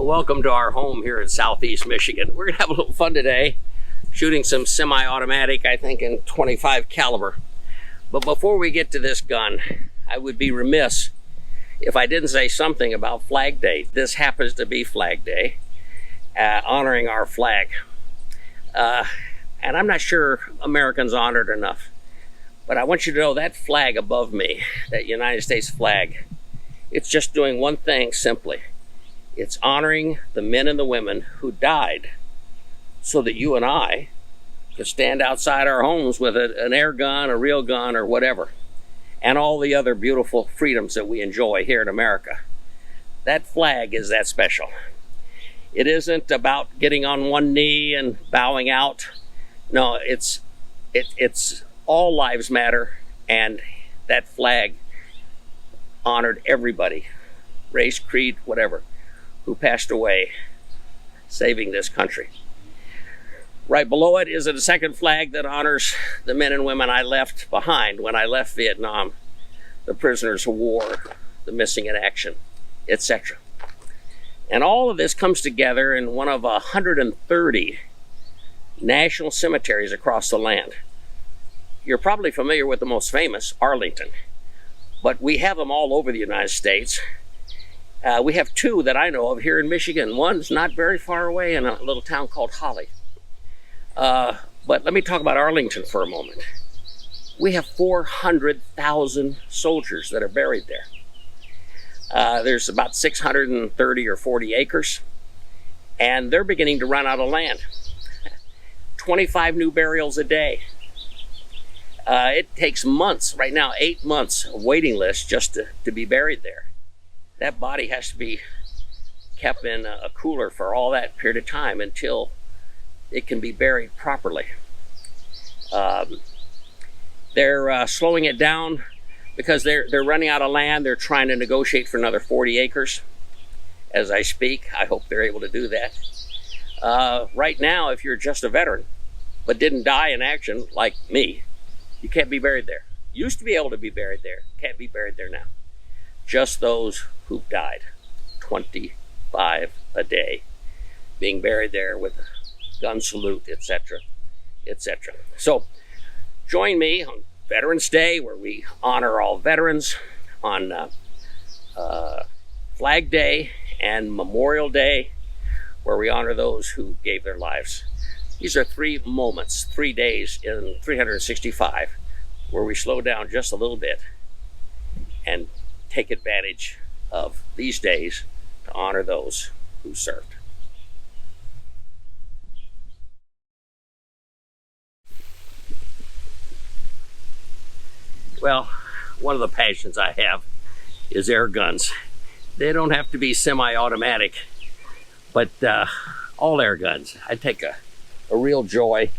Well, welcome to our home here in Southeast Michigan. We're gonna have a little fun today, shooting some semi-automatic, I think in 25 caliber. But before we get to this gun, I would be remiss if I didn't say something about Flag Day. This happens to be Flag Day, honoring our flag. And I'm not sure Americans honor it enough, but I want you to know that flag above me, that United States flag, it's just doing one thing simply. It's honoring the men and the women who died so that you and I could stand outside our homes with an air gun, a real gun, or whatever, and all the other beautiful freedoms that we enjoy here in America. That flag is that special. It isn't about getting on one knee and bowing out. No, it's all lives matter, and that flag honored everybody, race, creed, whatever, who passed away saving this country. Right below it is a second flag that honors the men and women I left behind when I left Vietnam, the prisoners of war, the missing in action, etc. And all of this comes together in one of 130 national cemeteries across the land. You're probably familiar with the most famous, Arlington, but we have them all over the United States. We have two that I know of here in Michigan. One's not very far away in a little town called Holly. But let me talk about Arlington for a moment. We have 400,000 soldiers that are buried there. There's about 630 or 40 acres, and they're beginning to run out of land. 25 new burials a day. It takes months, right now 8 months of waiting list just to be buried there. That body has to be kept in a cooler for all that period of time until it can be buried properly. They're slowing it down because they're running out of land. They're trying to negotiate for another 40 acres as I speak. I hope they're able to do that. Right now, if you're just a veteran but didn't die in action like me, you can't be buried there. Used to be able to be buried there, can't be buried there now. Just those who've died, 25 a day, being buried there with a gun salute, etc., etc. So join me on Veterans Day, where we honor all veterans, on Flag Day and Memorial Day, where we honor those who gave their lives. These are 3 moments, 3 days in 365, where we slow down just a little bit and take advantage of these days to honor those who served. Well, one of the passions I have is air guns. They don't have to be semi-automatic, but all air guns. I take a real joy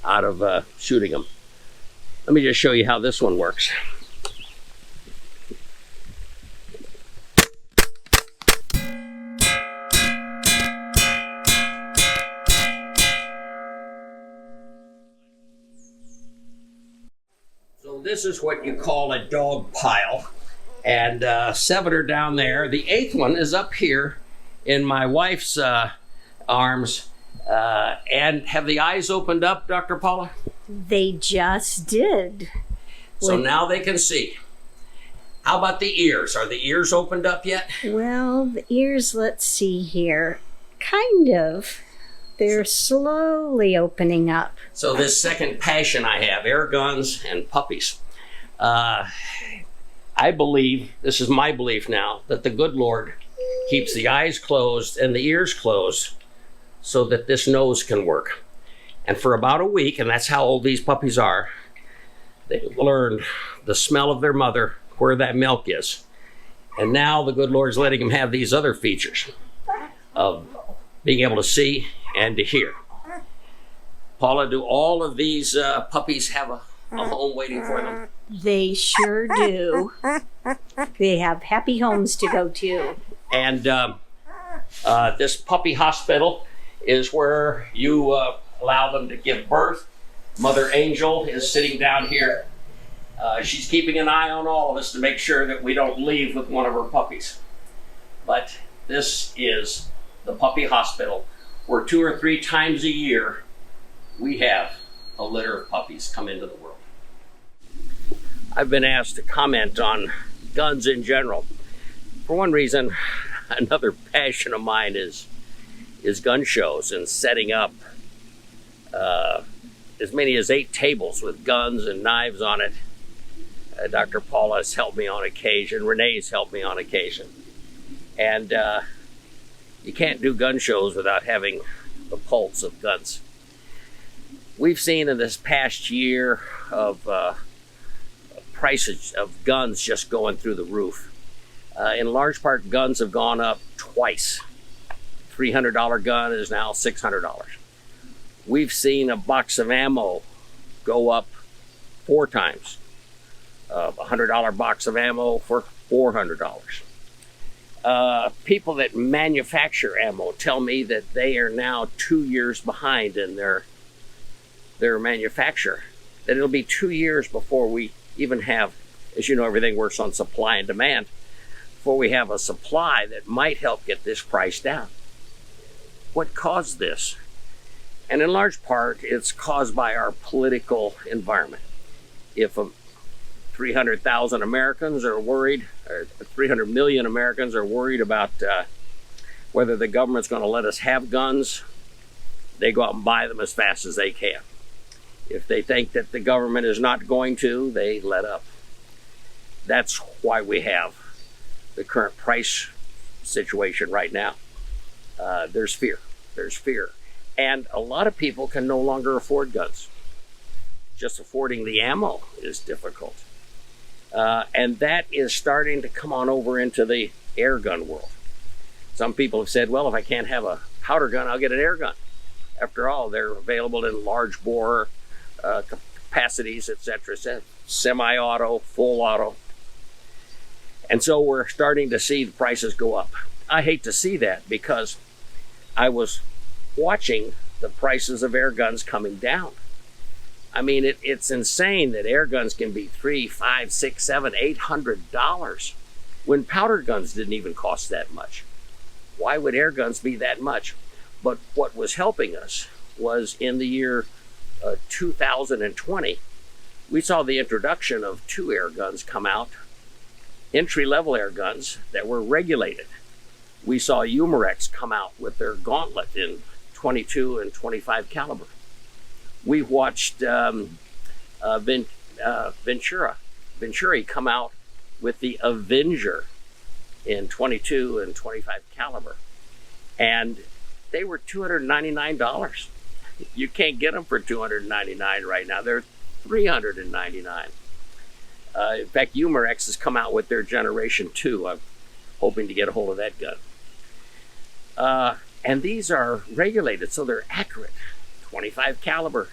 out of shooting them. Let me just show you how this one works. So this is what you call a dog pile, and 7 are down there. The 8th one is up here in my wife's arms. And have the eyes opened up, Dr. Paula? They just did. So now they can see. How about the ears? Are the ears opened up yet? Well, the ears, let's see here. Kind of. They're slowly opening up. So this second passion I have, air guns and puppies. I believe, this is my belief now, that the good Lord keeps the eyes closed and the ears closed so that this nose can work. And for about a week, and that's how old these puppies are, they learned the smell of their mother, where that milk is. And now the good Lord's letting them have these other features of being able to see and to hear. Paula, do all of these puppies have a home waiting for them? They sure do. They have happy homes to go to. And this puppy hospital is where you allow them to give birth. Mother Angel is sitting down here. She's keeping an eye on all of us to make sure that we don't leave with one of her puppies. But this is the puppy hospital, where 2 or 3 times a year we have a litter of puppies come into the world. I've been asked to comment on guns in general. For one reason, another passion of mine is gun shows and setting up as many as 8 tables with guns and knives on it. Dr. Paula has helped me on occasion. Renee's helped me on occasion. And you can't do gun shows without having the pulse of guns. We've seen in this past year of prices of guns just going through the roof. In large part, guns have gone up twice. $300 gun is now $600. We've seen a box of ammo go up 4 times. A $100 box of ammo for $400. People that manufacture ammo tell me that they are now 2 years behind in their manufacture. That it'll be 2 years before we even have, as you know, everything works on supply and demand, before we have a supply that might help get this price down. What caused this? And in large part, it's caused by our political environment. If 300,000 Americans are worried, or 300 million Americans are worried about whether the government's going to let us have guns, they go out and buy them as fast as they can. If they think that the government is not going to, they let up. That's why we have the current price situation right now. There's fear. There's fear. And a lot of people can no longer afford guns. Just affording the ammo is difficult. And that is starting to come on over into the air gun world. Some people have said, well, if I can't have a powder gun, I'll get an air gun. After all, they're available in large bore capacities, etc. Semi-auto, full auto. And so we're starting to see the prices go up. I hate to see that because I was watching the prices of air guns coming down. I mean, it's insane that air guns can be $300, $500, $600, $700, $800 when powder guns didn't even cost that much. Why would air guns be that much? But what was helping us was in the year 2020, we saw the introduction of 2 air guns come out, entry-level air guns that were regulated. We saw Umarex come out with their Gauntlet in 22 and 25 caliber. We watched Venturi come out with the Avenger in 22 and 25 caliber. And they were $299. You can't get them for $299 right now. They're $399. In fact, Umarex has come out with their Generation 2. I'm hoping to get a hold of that gun. And these are regulated, so they're accurate. 25 caliber,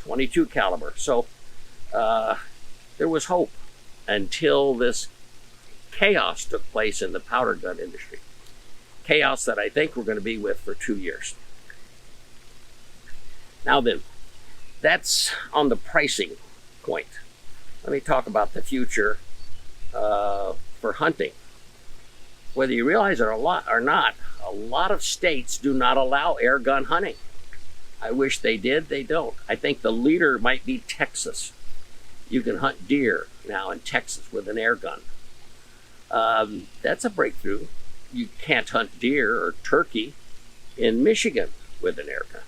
22 caliber. So there was hope until this chaos took place in the powder gun industry. Chaos that I think we're going to be with for 2 years. Now then, that's on the pricing point. Let me talk about the future for hunting. Whether you realize it or not, a lot of states do not allow air gun hunting. I wish they did, they don't. I think the leader might be Texas. You can hunt deer now in Texas with an air gun. That's a breakthrough. You can't hunt deer or turkey in Michigan with an air gun.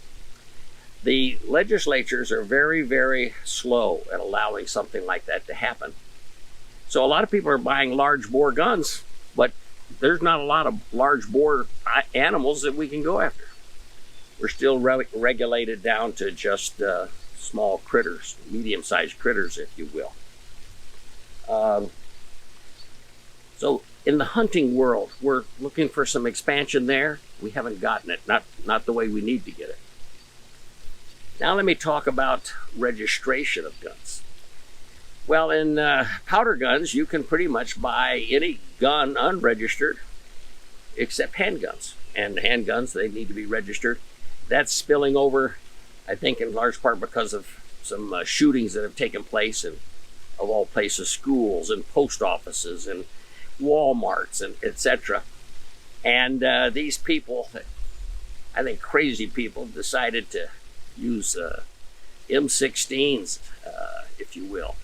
The legislatures are very, very slow at allowing something like that to happen. So a lot of people are buying large bore guns, but there's not a lot of large bore animals that we can go after. We're still regulated down to just small critters, medium-sized critters, if you will. So in the hunting world, we're looking for some expansion there. We haven't gotten it, not the way we need to get it. Now let me talk about registration of guns. Well, in powder guns, you can pretty much buy any gun unregistered except handguns. And handguns, they need to be registered. That's spilling over, I think, in large part because of some shootings that have taken place in, of all places, schools and post offices and Walmarts and etc. And these people, I think crazy people, decided to use M16s, if you will.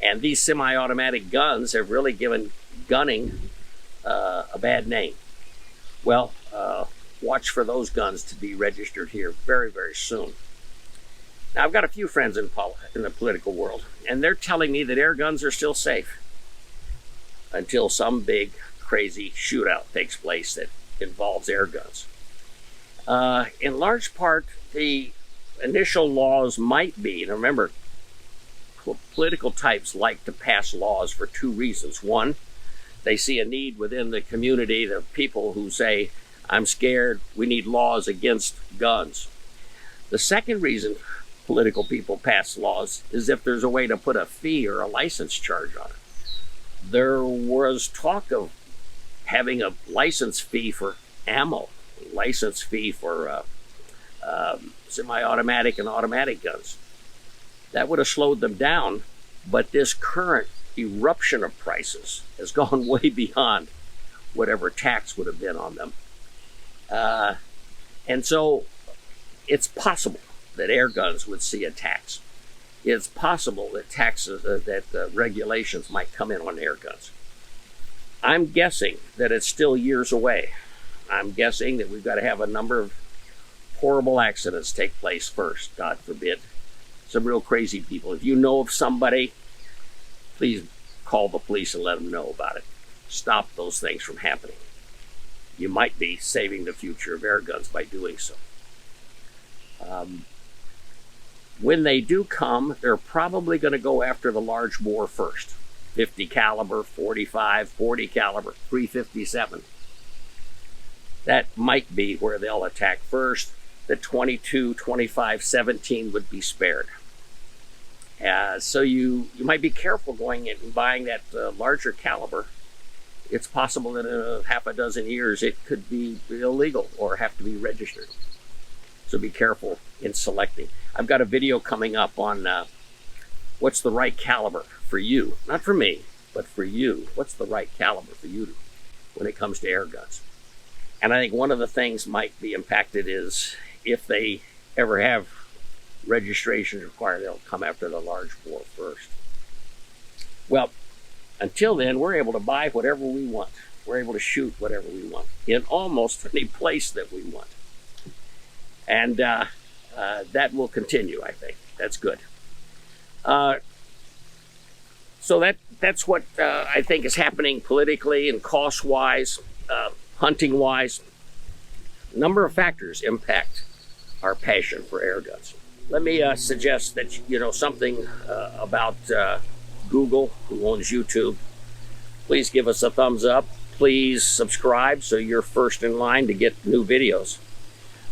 And these semi-automatic guns have really given gunning a bad name. Well, watch for those guns to be registered here very, very soon. Now, I've got a few friends in the political world, and they're telling me that air guns are still safe until some big, crazy shootout takes place that involves air guns. In large part, the initial laws might be, and remember, political types like to pass laws for two reasons. One, they see a need within the community, the people who say, I'm scared, we need laws against guns. The second reason political people pass laws is if there's a way to put a fee or a license charge on it. There was talk of having a license fee for ammo, a license fee for semi-automatic and automatic guns. That would have slowed them down, but this current eruption of prices has gone way beyond whatever tax would have been on them. And so it's possible that air guns would see a tax. It's possible that taxes, regulations might come in on air guns. I'm guessing that it's still years away. I'm guessing that we've got to have a number of horrible accidents take place first, God forbid. Some real crazy people. If you know of somebody, please call the police and let them know about it. Stop those things from happening. You might be saving the future of air guns by doing so. When they do come, they're probably going to go after the large bore first. 50 caliber, 45, 40 caliber, 357. That might be where they'll attack first. The 22, 25, 17 would be spared. So you might be careful going in and buying that larger caliber. It's possible that in a half a dozen years it could be illegal or have to be registered. So be careful in selecting. I've got a video coming up on what's the right caliber for you. Not for me, but for you. What's the right caliber for you when it comes to air guns? And I think one of the things might be impacted is if they ever have registration required, they'll come after the large bore first. Well, until then, we're able to buy whatever we want. We're able to shoot whatever we want in almost any place that we want. And that will continue, I think. That's good. So that's what I think is happening politically and cost-wise, hunting-wise. A number of factors impact our passion for air guns. Let me suggest that something about Google, who owns YouTube. Please give us a thumbs up. Please subscribe so you're first in line to get new videos.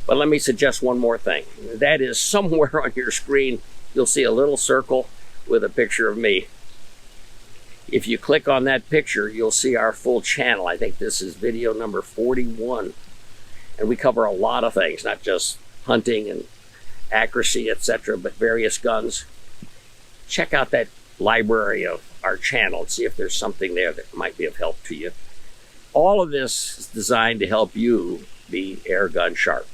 But let me suggest one more thing. That is, somewhere on your screen, you'll see a little circle with a picture of me. If you click on that picture, you'll see our full channel. I think this is video number 41. And we cover a lot of things, not just hunting and accuracy, etc., but various guns. Check out that library of our channel and see if there's something there that might be of help to you. All of this is designed to help you be air gun sharp.